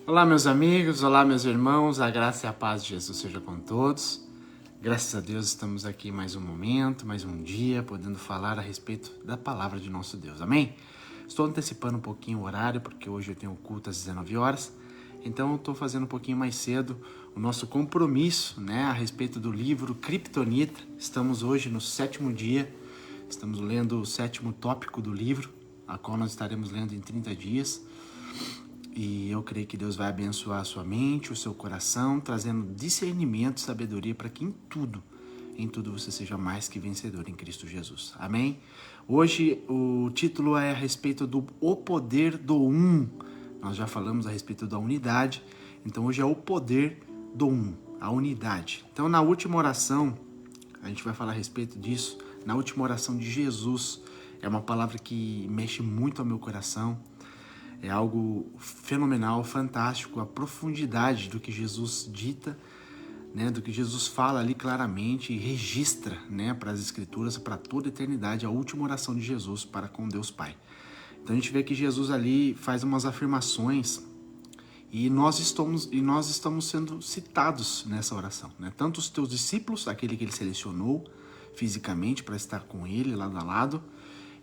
Olá, meus amigos, olá, meus irmãos, a graça e a paz de Jesus seja com todos. Graças a Deus estamos aqui mais um momento, mais um dia, podendo falar a respeito da palavra de nosso Deus, amém? Estou antecipando um pouquinho o horário, porque hoje eu tenho culto às 19 horas, então eu estou fazendo um pouquinho mais cedo o nosso compromisso, a respeito do livro Kryptonita. Estamos hoje no 7º dia, estamos lendo o 7º tópico do livro, a qual nós estaremos lendo em 30 dias. E eu creio que Deus vai abençoar a sua mente, o seu coração, trazendo discernimento e sabedoria para que em tudo você seja mais que vencedor em Cristo Jesus. Amém? Hoje o título é a respeito do O Poder do Um. Nós já falamos a respeito da unidade, então hoje é o poder do Um, a unidade. Então na última oração, a gente vai falar a respeito disso, na última oração de Jesus, é uma palavra que mexe muito ao meu coração. É algo fenomenal, fantástico, a profundidade do que Jesus dita, do que Jesus fala ali claramente e registra, para as Escrituras, para toda a eternidade, a última oração de Jesus para com Deus Pai. Então a gente vê que Jesus ali faz umas afirmações e nós estamos sendo citados nessa oração. Tanto os teus discípulos, aquele que ele selecionou fisicamente para estar com ele lado a lado,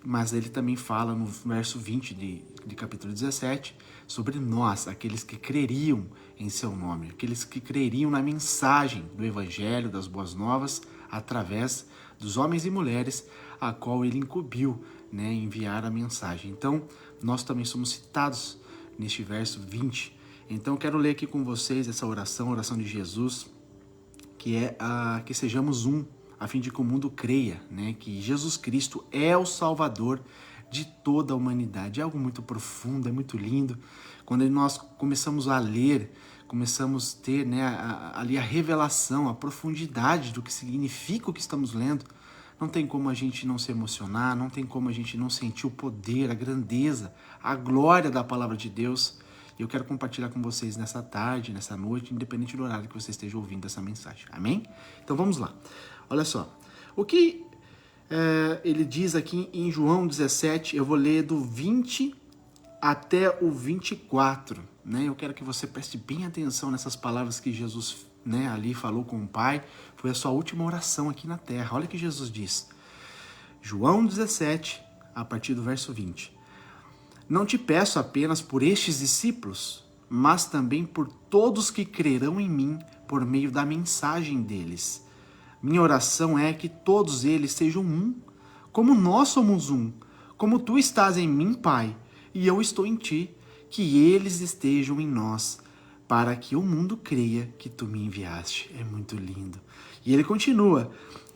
mas ele também fala no verso 20 de capítulo 17 sobre nós, aqueles que creriam em seu nome, aqueles que creriam na mensagem do Evangelho, das Boas Novas, através dos homens e mulheres a qual ele incumbiu enviar a mensagem. Então, nós também somos citados neste verso 20. Então, quero ler aqui com vocês essa oração, a oração de Jesus, que é que sejamos um, a fim de que o mundo creia, que Jesus Cristo é o Salvador de toda a humanidade. É algo muito profundo, é muito lindo. Quando nós começamos a ler, começamos a ter ali a revelação, a profundidade do que significa o que estamos lendo, não tem como a gente não se emocionar, não tem como a gente não sentir o poder, a grandeza, a glória da palavra de Deus. E eu quero compartilhar com vocês nessa tarde, nessa noite, independente do horário que você esteja ouvindo essa mensagem. Amém? Então vamos lá. Olha só, o que ele diz aqui em João 17, eu vou ler do 20 até o 24, Eu quero que você preste bem atenção nessas palavras que Jesus ali falou com o Pai, foi a sua última oração aqui na terra. Olha o que Jesus diz, João 17, a partir do verso 20. Não te peço apenas por estes discípulos, mas também por todos que crerão em mim por meio da mensagem deles. Minha oração é que todos eles sejam um, como nós somos um, como tu estás em mim, Pai, e eu estou em ti, que eles estejam em nós, para que o mundo creia que tu me enviaste. É muito lindo. E ele continua,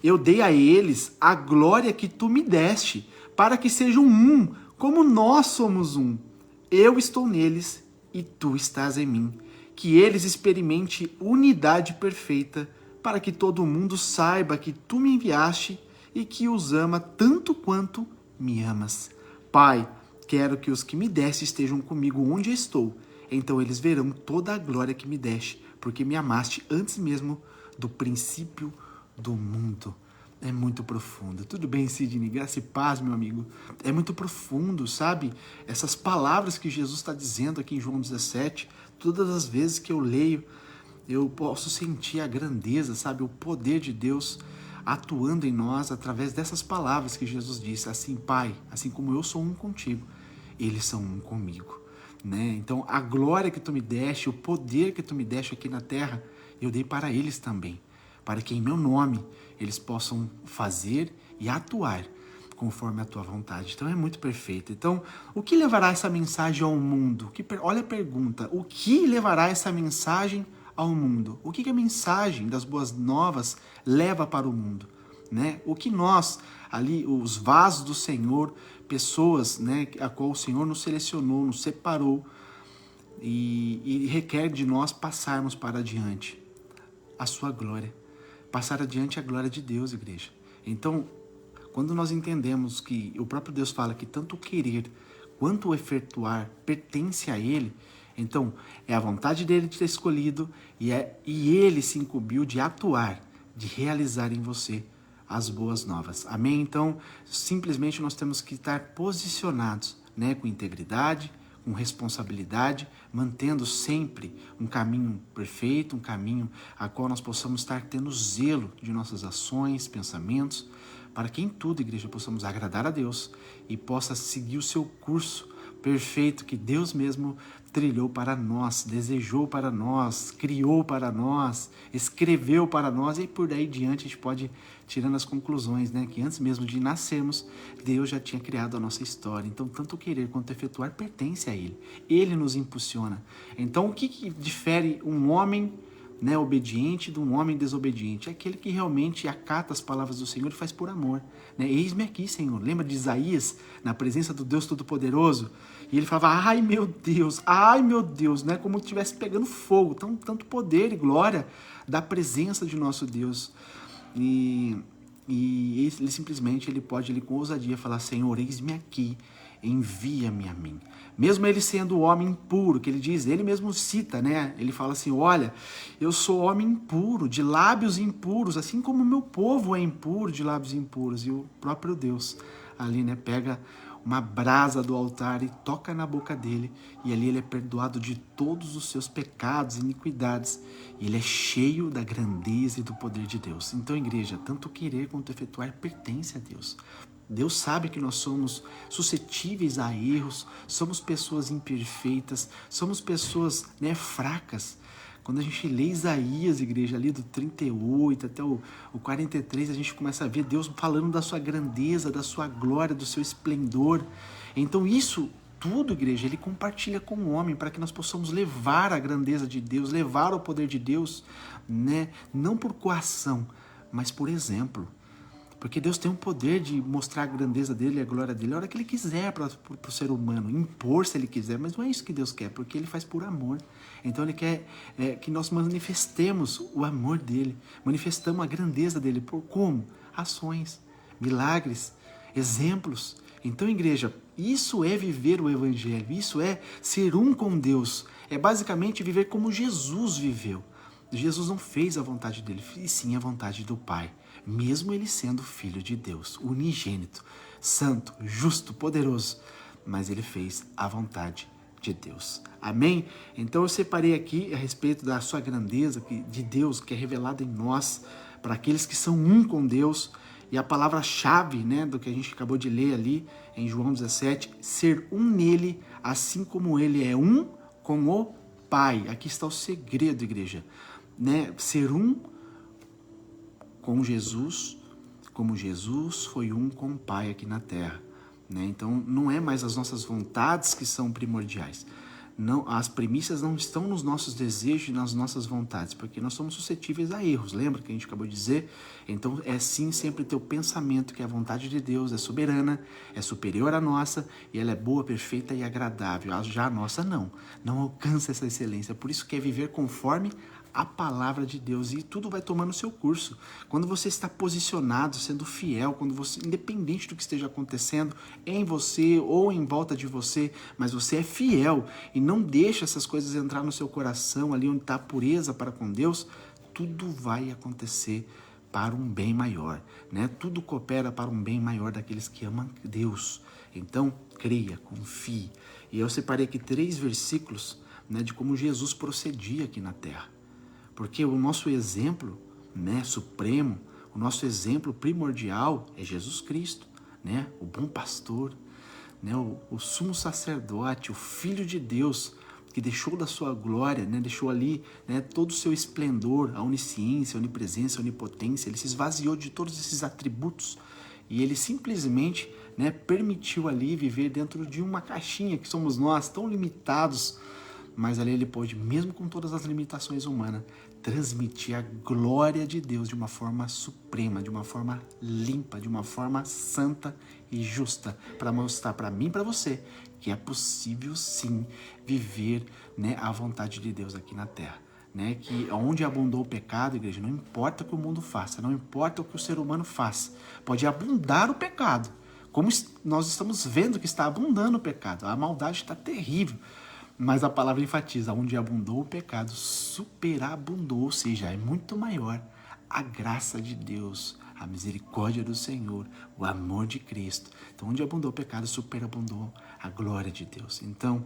eu dei a eles a glória que tu me deste, para que sejam um, como nós somos um. Eu estou neles e tu estás em mim, que eles experimentem unidade perfeita, para que todo mundo saiba que tu me enviaste e que os ama tanto quanto me amas. Pai, quero que os que me deste estejam comigo onde estou, então eles verão toda a glória que me deste, porque me amaste antes mesmo do princípio do mundo. É muito profundo. Tudo bem, Sidney? Graça e paz, meu amigo. É muito profundo, sabe? Essas palavras que Jesus está dizendo aqui em João 17, todas as vezes que eu leio, eu posso sentir a grandeza, sabe? O poder de Deus atuando em nós através dessas palavras que Jesus disse. Assim, Pai, assim como eu sou um contigo, eles são um comigo. Então, a glória que tu me deste, o poder que tu me deste aqui na terra, eu dei para eles também. Para que em meu nome eles possam fazer e atuar conforme a tua vontade. Então é muito perfeito. Então, o que levará essa mensagem ao mundo? Olha a pergunta. O que levará essa mensagem ao mundo? O que a mensagem das boas novas leva para o mundo? O que nós, ali, os vasos do Senhor, pessoas a qual o Senhor nos selecionou, nos separou e requer de nós passarmos para adiante a sua glória. Passar adiante a glória de Deus, igreja. Então, quando nós entendemos que o próprio Deus fala que tanto o querer quanto o efetuar pertence a Ele, então é a vontade dele de ter escolhido e Ele se incumbiu de atuar, de realizar em você as boas novas. Amém? Então, simplesmente nós temos que estar posicionados, com integridade, com responsabilidade, mantendo sempre um caminho perfeito, um caminho a qual nós possamos estar tendo zelo de nossas ações, pensamentos, para que em tudo, igreja, possamos agradar a Deus e possa seguir o seu curso perfeito que Deus mesmo trilhou para nós, desejou para nós, criou para nós, escreveu para nós, e por aí diante a gente pode tirando as conclusões, né? Que antes mesmo de nascermos, Deus já tinha criado a nossa história. Então, tanto o querer quanto o efetuar pertence a Ele. Ele nos impulsiona. Então, o que difere um homem, né, obediente de um homem desobediente? É aquele que realmente acata as palavras do Senhor e faz por amor, né? Eis-me aqui, Senhor. Lembra de Isaías, na presença do Deus Todo-Poderoso? E ele falava, ai meu Deus, né? Como se estivesse pegando fogo, tanto poder e glória da presença de nosso Deus. E ele simplesmente pode com ousadia falar, Senhor, eis-me aqui, envia-me a mim. Mesmo ele sendo homem impuro, que ele diz, ele mesmo cita, né? Ele fala assim, olha, eu sou homem impuro, de lábios impuros, assim como o meu povo é impuro, de lábios impuros. E o próprio Deus ali, né, pega uma brasa do altar e toca na boca dele, e ali ele é perdoado de todos os seus pecados e iniquidades, e ele é cheio da grandeza e do poder de Deus. Então, igreja, tanto querer quanto efetuar pertence a Deus. Deus sabe que nós somos suscetíveis a erros, somos pessoas imperfeitas, somos pessoas, né, fracas. Quando a gente lê Isaías, igreja, ali do 38 até o 43, a gente começa a ver Deus falando da sua grandeza, da sua glória, do seu esplendor. Então isso tudo, igreja, ele compartilha com o homem para que nós possamos levar a grandeza de Deus, levar o poder de Deus, né? Não por coação, mas por exemplo. Porque Deus tem o poder de mostrar a grandeza dele e a glória dele a hora que ele quiser para o ser humano, impor se ele quiser, mas não é isso que Deus quer, porque ele faz por amor. Então ele quer que nós manifestemos o amor dele, manifestamos a grandeza dele, por como? Ações, milagres, exemplos. Então, igreja, isso é viver o evangelho, isso é ser um com Deus, é basicamente viver como Jesus viveu. Jesus não fez a vontade dele, e sim a vontade do Pai, mesmo ele sendo filho de Deus, unigênito, santo, justo, poderoso, mas ele fez a vontade de Deus. Amém? Então eu separei aqui a respeito da sua grandeza de Deus, que é revelada em nós, para aqueles que são um com Deus, e a palavra-chave, né, do que a gente acabou de ler ali em João 17, ser um nele, assim como ele é um com o Pai. Aqui está o segredo, igreja, né? Ser um com Jesus, como Jesus foi um com o Pai aqui na terra, né? Então não é mais as nossas vontades que são primordiais. Não, as premissas não estão nos nossos desejos e nas nossas vontades, porque nós somos suscetíveis a erros, lembra que a gente acabou de dizer? Então é sim sempre ter o pensamento que a vontade de Deus é soberana, é superior à nossa, e ela é boa, perfeita e agradável. Já a nossa não alcança essa excelência, por isso que é viver conforme a palavra de Deus, e tudo vai tomando o seu curso. Quando você está posicionado, sendo fiel, quando você, independente do que esteja acontecendo em você ou em volta de você, mas você é fiel e não deixa essas coisas entrar no seu coração, ali onde está a pureza para com Deus, tudo vai acontecer para um bem maior, né? Tudo coopera para um bem maior daqueles que amam Deus. Então, creia, confie. E eu separei aqui 3 versículos, né, de como Jesus procedia aqui na terra. Porque o nosso exemplo, né, supremo, o nosso exemplo primordial é Jesus Cristo, né, o bom pastor, né, o sumo sacerdote, o Filho de Deus, que deixou da sua glória, né, deixou ali, né, todo o seu esplendor, a onisciência, a onipresença, a onipotência. Ele se esvaziou de todos esses atributos e ele simplesmente, né, permitiu ali viver dentro de uma caixinha que somos nós, tão limitados. Mas ali ele pôde, mesmo com todas as limitações humanas, transmitir a glória de Deus de uma forma suprema, de uma forma limpa, de uma forma santa e justa, para mostrar para mim e para você que é possível sim viver, né, a vontade de Deus aqui na terra. Né? Que onde abundou o pecado, igreja, não importa o que o mundo faça, não importa o que o ser humano faça, pode abundar o pecado, como nós estamos vendo que está abundando o pecado, a maldade está terrível. Mas a palavra enfatiza, onde abundou o pecado, superabundou, ou seja, é muito maior a graça de Deus, a misericórdia do Senhor, o amor de Cristo. Então, onde abundou o pecado, superabundou a glória de Deus. Então,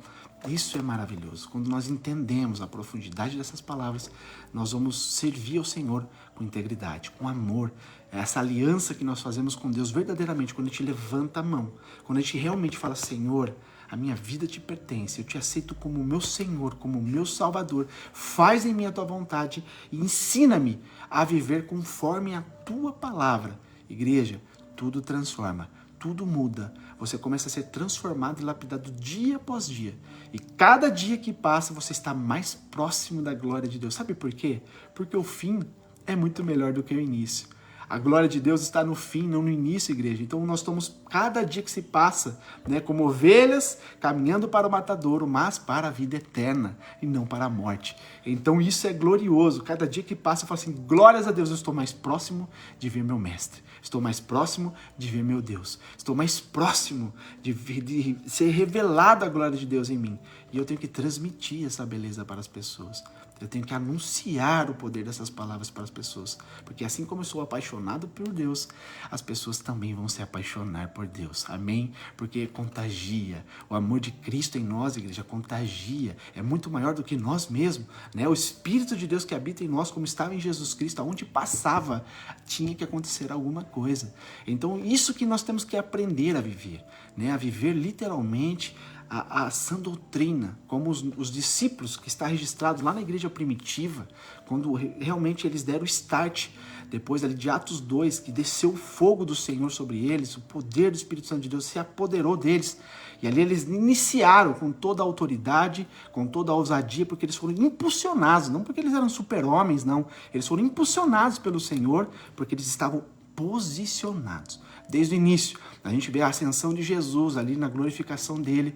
Isso é maravilhoso. Quando nós entendemos a profundidade dessas palavras, nós vamos servir ao Senhor com integridade, com amor. Essa aliança que nós fazemos com Deus verdadeiramente, quando a gente levanta a mão, quando a gente realmente fala, Senhor, a minha vida te pertence, eu te aceito como meu Senhor, como meu Salvador, faz em mim a tua vontade e ensina-me a viver conforme a tua palavra. Igreja, tudo transforma. Tudo muda, você começa a ser transformado e lapidado dia após dia. E cada dia que passa, você está mais próximo da glória de Deus. Sabe por quê? Porque o fim é muito melhor do que o início. A glória de Deus está no fim, não no início, igreja. Então nós estamos, cada dia que se passa, como ovelhas, caminhando para o matadouro, mas para a vida eterna e não para a morte. Então isso é glorioso. Cada dia que passa eu falo assim, glórias a Deus, eu estou mais próximo de ver meu mestre. Estou mais próximo de ver meu Deus. Estou mais próximo de ser revelada a glória de Deus em mim. E eu tenho que transmitir essa beleza para as pessoas. Eu tenho que anunciar o poder dessas palavras para as pessoas. Porque assim como eu sou apaixonado por Deus, as pessoas também vão se apaixonar por Deus. Amém? Porque contagia. O amor de Cristo em nós, igreja, contagia. É muito maior do que nós mesmos. O Espírito de Deus que habita em nós, como estava em Jesus Cristo, aonde passava, tinha que acontecer alguma coisa. Então, isso que nós temos que aprender a viver. A viver literalmente a sã doutrina, como os discípulos que está registrado lá na igreja primitiva, quando realmente eles deram o start, depois ali de Atos 2, que desceu o fogo do Senhor sobre eles, o poder do Espírito Santo de Deus se apoderou deles, e ali eles iniciaram com toda a autoridade, com toda a ousadia, porque eles foram impulsionados, não porque eles eram super-homens, não, eles foram impulsionados pelo Senhor, porque eles estavam posicionados. Desde o início, a gente vê a ascensão de Jesus ali na glorificação dele,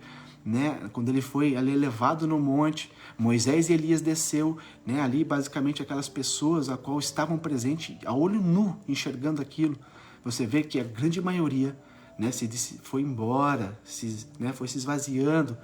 quando ele foi ali elevado no monte, Moisés e Elias desceu, ali basicamente aquelas pessoas a qual estavam presentes a olho nu enxergando aquilo. Você vê que a grande maioria foi embora, foi se esvaziando,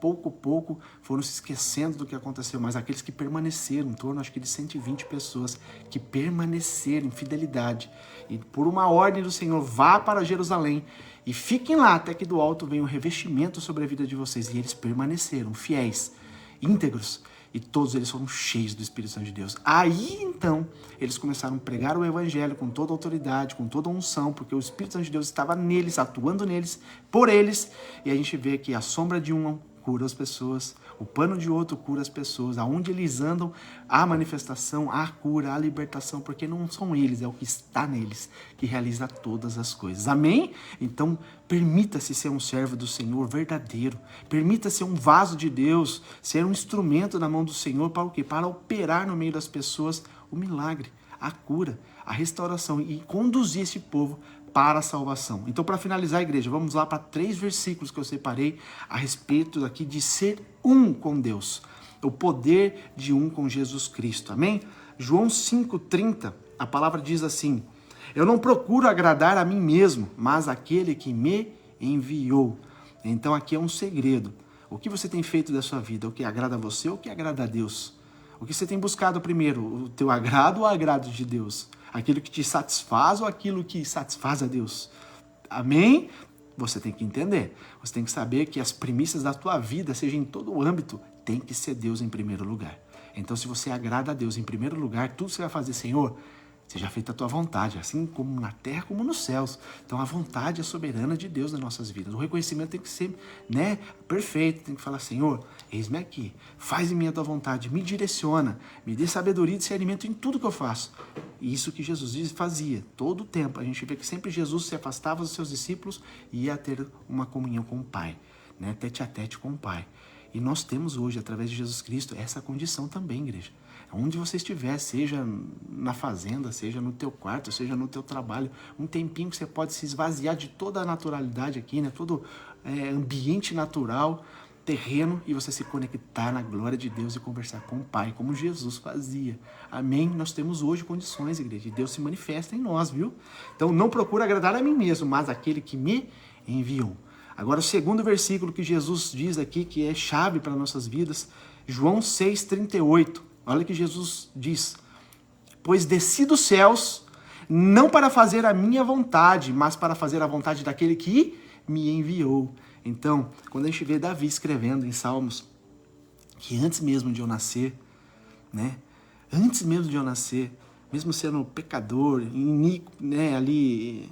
pouco a pouco foram se esquecendo do que aconteceu, mas aqueles que permaneceram, em torno acho que de 120 pessoas, que permaneceram em fidelidade, e por uma ordem do Senhor, vá para Jerusalém, e fiquem lá até que do alto venha um revestimento sobre a vida de vocês, e eles permaneceram fiéis, íntegros, e todos eles foram cheios do Espírito Santo de Deus. Aí, então, eles começaram a pregar o Evangelho com toda a autoridade, com toda a unção, porque o Espírito Santo de Deus estava neles, atuando neles, por eles, e a gente vê que a sombra de um cura as pessoas, o pano de outro cura as pessoas, aonde eles andam, há manifestação, há cura, há libertação, porque não são eles, é o que está neles, que realiza todas as coisas. Amém? Então, permita-se ser um servo do Senhor verdadeiro, permita-se ser um vaso de Deus, ser um instrumento na mão do Senhor, para o quê? Para operar no meio das pessoas o milagre, a cura, a restauração e conduzir esse povo para a salvação. Então, para finalizar, igreja, vamos lá para 3 versículos que eu separei a respeito aqui de ser um com Deus. O poder de um com Jesus Cristo. Amém? João 5,30, a palavra diz assim: eu não procuro agradar a mim mesmo, mas aquele que me enviou. Então, aqui é um segredo. O que você tem feito da sua vida? O que agrada a você ou o que agrada a Deus? O que você tem buscado primeiro? O teu agrado ou o agrado de Deus? Aquilo que te satisfaz ou aquilo que satisfaz a Deus? Amém? Você tem que entender. Você tem que saber que as premissas da tua vida, seja em todo o âmbito, tem que ser Deus em primeiro lugar. Então, se você agrada a Deus em primeiro lugar, tudo que você vai fazer, Senhor, seja feita a tua vontade, assim como na terra como nos céus. Então, a vontade é soberana de Deus nas nossas vidas. O reconhecimento tem que ser, perfeito. Tem que falar, Senhor, eis-me aqui. Faz em mim a tua vontade, me direciona, me dê sabedoria e discernimento em tudo que eu faço. E isso que Jesus fazia todo o tempo. A gente vê que sempre Jesus se afastava dos seus discípulos e ia ter uma comunhão com o Pai, tete a tete com o Pai. E nós temos hoje, através de Jesus Cristo, essa condição também, igreja. Onde você estiver, seja na fazenda, seja no teu quarto, seja no teu trabalho, um tempinho que você pode se esvaziar de toda a naturalidade aqui, todo ambiente natural, terreno, e você se conectar na glória de Deus e conversar com o Pai, como Jesus fazia. Amém? Nós temos hoje condições, igreja, e Deus se manifesta em nós, viu? Então, não procura agradar a mim mesmo, mas aquele que me enviou. Agora, o segundo versículo que Jesus diz aqui, que é chave para nossas vidas, João 6,38. Olha o que Jesus diz: pois desci dos céus, não para fazer a minha vontade, mas para fazer a vontade daquele que me enviou. Então, quando a gente vê Davi escrevendo em Salmos, que antes mesmo de eu nascer, né? Antes mesmo de eu nascer, mesmo sendo pecador, né, ali,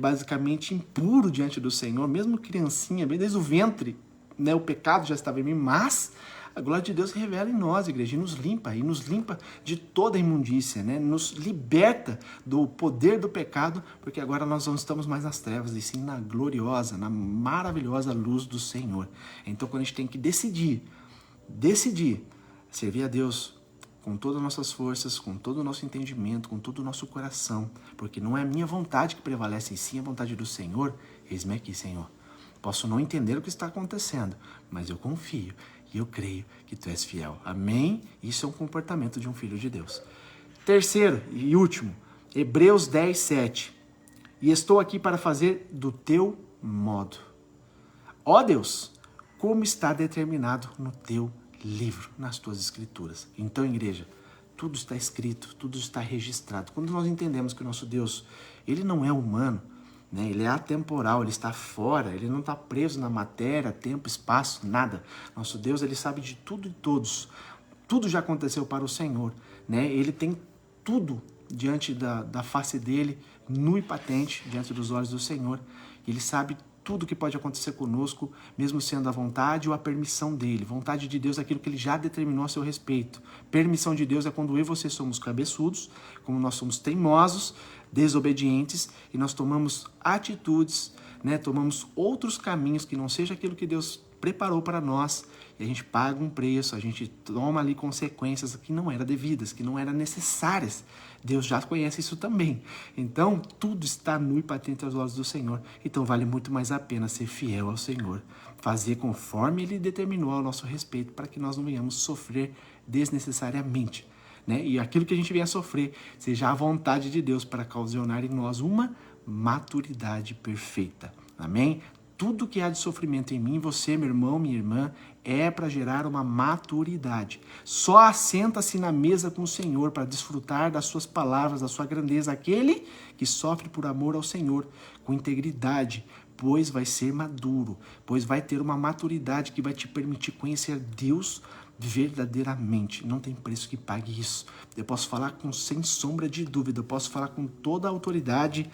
basicamente impuro diante do Senhor, mesmo criancinha, bem desde o ventre, né, o pecado já estava em mim, mas a glória de Deus se revela em nós, igreja, e nos limpa de toda a imundícia, né? Nos liberta do poder do pecado, porque agora nós não estamos mais nas trevas, e sim na gloriosa, na maravilhosa luz do Senhor. Então, quando a gente tem que decidir servir a Deus com todas as nossas forças, com todo o nosso entendimento, com todo o nosso coração, porque não é a minha vontade que prevalece, e sim a vontade do Senhor. Eis-me aqui, Senhor. Posso não entender o que está acontecendo, mas eu confio e eu creio que Tu és fiel. Amém? Isso é um comportamento de um filho de Deus. Terceiro e último, Hebreus 10, 7. E estou aqui para fazer do Teu modo. Ó Deus, como está determinado no Teu livro, nas Tuas escrituras. Então, igreja, tudo está escrito, tudo está registrado. Quando nós entendemos que o nosso Deus, Ele não é humano, né? Ele é atemporal, Ele está fora, Ele não está preso na matéria, tempo, espaço, nada. Nosso Deus, Ele sabe de tudo e todos. Tudo já aconteceu para o Senhor, né? Ele tem tudo diante da face dele, nu e patente, diante dos olhos do Senhor. Ele sabe tudo que pode acontecer conosco, mesmo sendo a vontade ou a permissão dele. Vontade de Deus é aquilo que ele já determinou a seu respeito. Permissão de Deus é quando eu e você somos cabeçudos, como nós somos teimosos, desobedientes, e nós tomamos atitudes, né? Tomamos outros caminhos que não seja aquilo que Deus preparou para nós, e a gente paga um preço, a gente toma ali consequências que não eram devidas, que não eram necessárias. Deus já conhece isso também. Então, tudo está nu e patente aos olhos do Senhor. Então, vale muito mais a pena ser fiel ao Senhor, fazer conforme Ele determinou ao nosso respeito, para que nós não venhamos sofrer desnecessariamente, né? E aquilo que a gente venha sofrer seja a vontade de Deus para ocasionar em nós uma maturidade perfeita. Amém? Tudo que há de sofrimento em mim, você, meu irmão, minha irmã, é para gerar uma maturidade. Só assenta-se na mesa com o Senhor para desfrutar das suas palavras, da sua grandeza. Aquele que sofre por amor ao Senhor, com integridade, pois vai ser maduro, pois vai ter uma maturidade que vai te permitir conhecer Deus verdadeiramente. Não tem preço que pague isso. Eu posso falar sem sombra de dúvida, eu posso falar com toda a autoridade,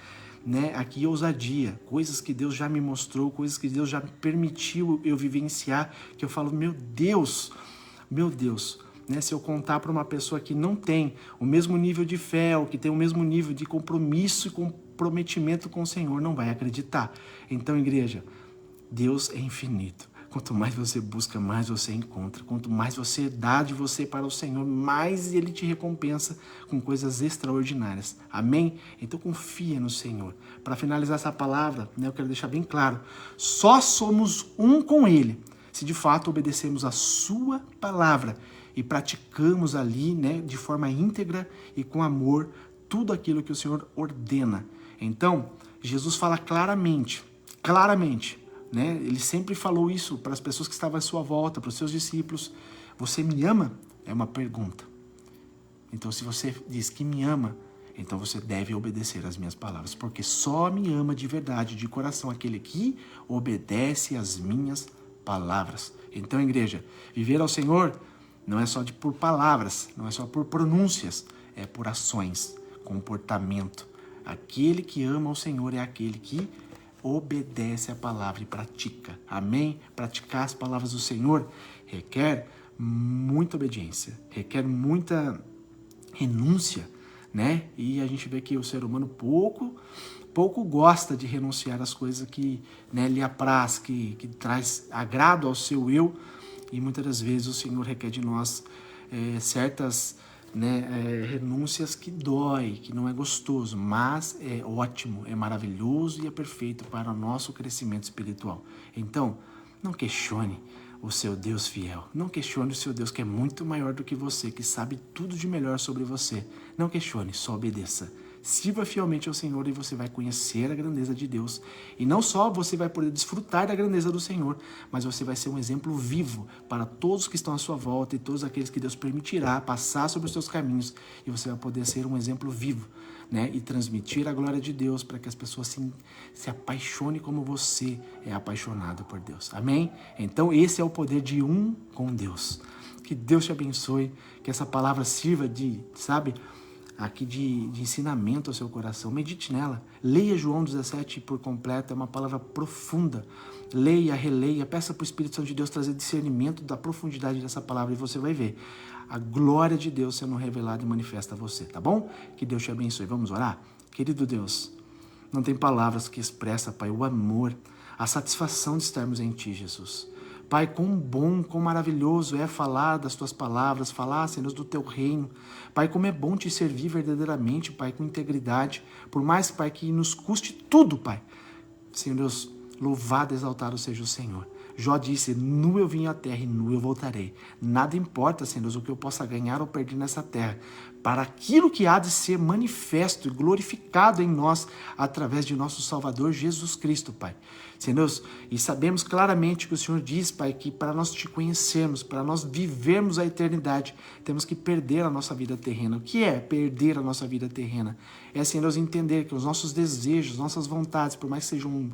né, aqui ousadia, coisas que Deus já me mostrou, coisas que Deus já me permitiu eu vivenciar, que eu falo, meu Deus, né, se eu contar para uma pessoa que não tem o mesmo nível de fé, ou que tem o mesmo nível de compromisso e comprometimento com o Senhor, não vai acreditar. Então, igreja, Deus é infinito. Quanto mais você busca, mais você encontra. Quanto mais você dá de você para o Senhor, mais Ele te recompensa com coisas extraordinárias. Amém? Então confia no Senhor. Para finalizar essa palavra, né, eu quero deixar bem claro. Só somos um com Ele, se de fato obedecemos a Sua palavra e praticamos ali, né, de forma íntegra e com amor, tudo aquilo que o Senhor ordena. Então, Jesus fala claramente, né? Ele sempre falou isso para as pessoas que estavam à sua volta, para os seus discípulos. Você me ama? É uma pergunta. Então, se você diz que me ama, então você deve obedecer às minhas palavras, porque só me ama de verdade, de coração, aquele que obedece às minhas palavras. Então, igreja, viver ao Senhor não é só por palavras, não é só por pronúncias, é por ações, comportamento. Aquele que ama ao Senhor é aquele que obedece a palavra e pratica. Amém? Praticar as palavras do Senhor requer muita obediência, requer muita renúncia, né? E a gente vê que o ser humano pouco gosta de renunciar às coisas que, né, lhe apraz, que traz agrado ao seu eu, e muitas das vezes o Senhor requer de nós certas, né, renúncias que dói, que não é gostoso, mas é ótimo, é maravilhoso e é perfeito para o nosso crescimento espiritual. Então, não questione o seu Deus fiel, não questione o seu Deus que é muito maior do que você, que sabe tudo de melhor sobre você. Não questione, só obedeça. sirva fielmente ao Senhor e você vai conhecer a grandeza de Deus. E não só você vai poder desfrutar da grandeza do Senhor, mas você vai ser um exemplo vivo para todos que estão à sua volta e todos aqueles que Deus permitirá passar sobre os seus caminhos. E você vai poder ser um exemplo vivo, né? E transmitir a glória de Deus para que as pessoas se apaixonem como você é apaixonado por Deus. Amém? Então esse é o poder de um com Deus. Que Deus te abençoe, que essa palavra sirva de ensinamento ao seu coração. Medite nela. Leia João 17 por completo, é uma palavra profunda. Leia, releia, peça para o Espírito Santo de Deus trazer discernimento da profundidade dessa palavra e você vai ver a glória de Deus sendo revelada e manifesta a você, tá bom? Que Deus te abençoe. Vamos orar? Querido Deus, não tem palavras que expressam, Pai, o amor, a satisfação de estarmos em Ti, Jesus. Pai, quão bom, quão maravilhoso é falar das Tuas palavras, falar, Senhor, do Teu reino. Pai, como é bom Te servir verdadeiramente, Pai, com integridade. Por mais, Pai, que nos custe tudo, Pai. Senhor Deus, louvado e exaltado seja o Senhor. Jó disse, nu eu vim à terra e nu eu voltarei. Nada importa, Senhor Deus, o que eu possa ganhar ou perder nessa terra, para aquilo que há de ser manifesto e glorificado em nós, através de nosso Salvador Jesus Cristo, Pai. Senhor Deus, e sabemos claramente que o Senhor diz, Pai, que para nós Te conhecermos, para nós vivermos a eternidade, temos que perder a nossa vida terrena. O que é perder a nossa vida terrena? É, Senhor Deus, entender que os nossos desejos, nossas vontades, por mais que sejam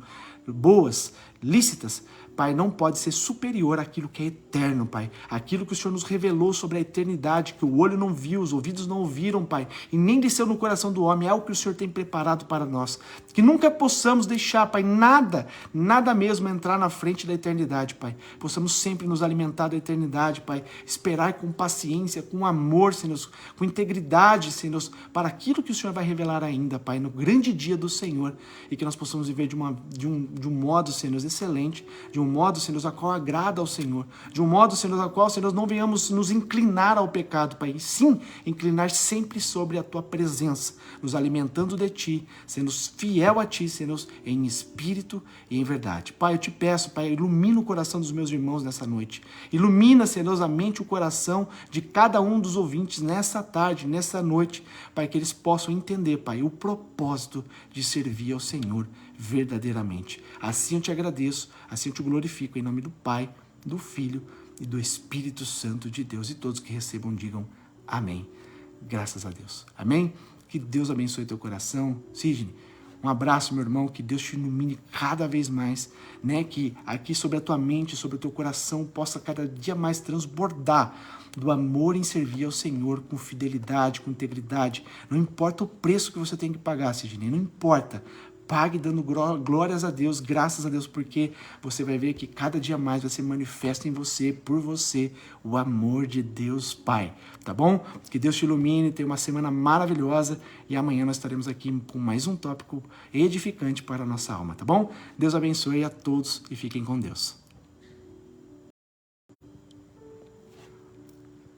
boas, lícitas, Pai, não pode ser superior àquilo que é eterno, Pai. Aquilo que o Senhor nos revelou sobre a eternidade, que o olho não viu, os ouvidos não ouviram, Pai, e nem desceu no coração do homem, é algo que o Senhor tem preparado para nós. Que nunca possamos deixar, Pai, nada mesmo entrar na frente da eternidade, Pai. Possamos sempre nos alimentar da eternidade, Pai. Esperar com paciência, com amor, Senhor, com integridade, Senhor, para aquilo que o Senhor vai revelar ainda, Pai, no grande dia do Senhor. E que nós possamos viver de um modo, Senhor, excelente, de um modo, Senhor, a qual agrada ao Senhor, de um modo, Senhor, a qual, Senhor, não venhamos nos inclinar ao pecado, Pai, e sim, inclinar sempre sobre a Tua presença, nos alimentando de Ti, sendo fiel a Ti, Senhor, em espírito e em verdade. Pai, eu Te peço, Pai, ilumina o coração dos meus irmãos nessa noite, ilumina, Senhor, a mente e o coração de cada um dos ouvintes nessa tarde, nessa noite, Pai, que eles possam entender, Pai, o propósito de servir ao Senhor verdadeiramente. Assim eu Te agradeço, assim eu Te glorifico, em nome do Pai, do Filho e do Espírito Santo de Deus. E todos que recebam digam amém. Graças a Deus. Amém? Que Deus abençoe teu coração. Sidney, um abraço, meu irmão. Que Deus te ilumine cada vez mais, né? Que aqui sobre a tua mente, sobre o teu coração, possa cada dia mais transbordar do amor em servir ao Senhor com fidelidade, com integridade. Não importa o preço que você tem que pagar, Sidney, não importa. Pague dando glórias a Deus, graças a Deus, porque você vai ver que cada dia mais vai ser manifesto em você, por você, o amor de Deus Pai, tá bom? Que Deus te ilumine, tenha uma semana maravilhosa e amanhã nós estaremos aqui com mais um tópico edificante para a nossa alma, tá bom? Deus abençoe a todos e fiquem com Deus.